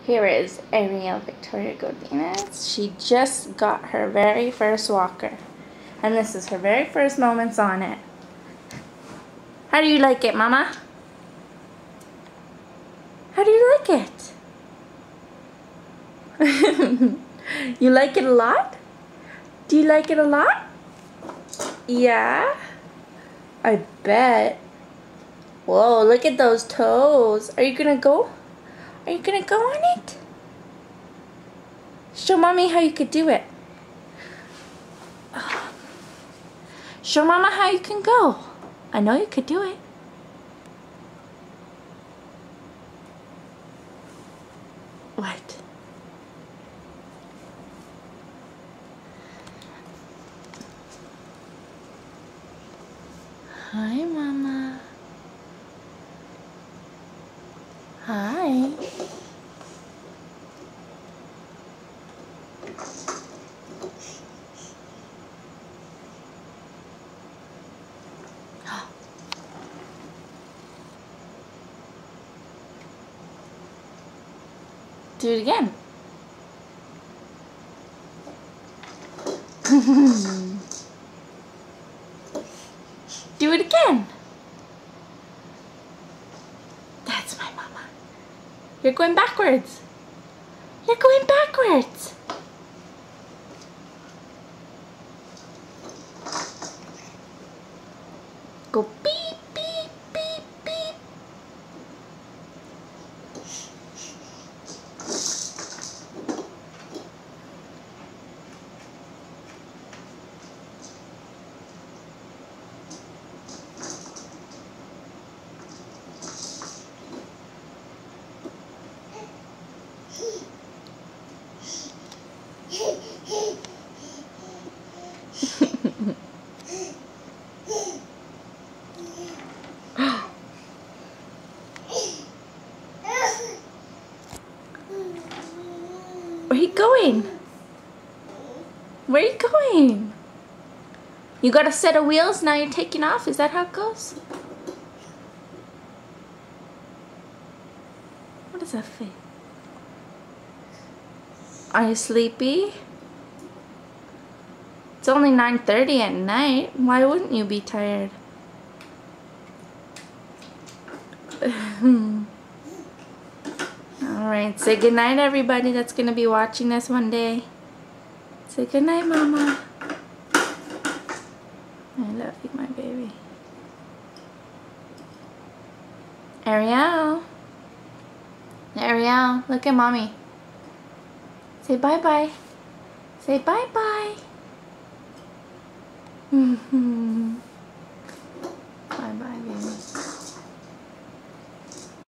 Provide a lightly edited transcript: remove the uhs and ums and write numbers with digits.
Here is Ariel Victoria Godinez. She just got her very first walker. And this is her very first moments on it. How do you like it, Mama? How do you like it? You like it a lot? Do you like it a lot? Yeah? I bet. Whoa, look at those toes. Are you gonna go? Are you gonna go on it? Show Mommy how you could do it. Show Mama how you can go. I know you could do it. What? Hi, Mama. Hi. Do it again. Do it again. That's my Mama. You're going backwards. You're going backwards. Go beep, beep, beep, beep. Where are you going? Where are you going? You got a set of wheels, now you're taking off? Is that how it goes? What is that face? Are you sleepy? It's only 9:30 at night. Why wouldn't you be tired? Alright, say goodnight everybody that's gonna be watching this one day. Say goodnight, Mama. I love you, my baby. Ariel. Ariel, look at Mommy. Say bye-bye. Say bye-bye. Bye-bye, baby.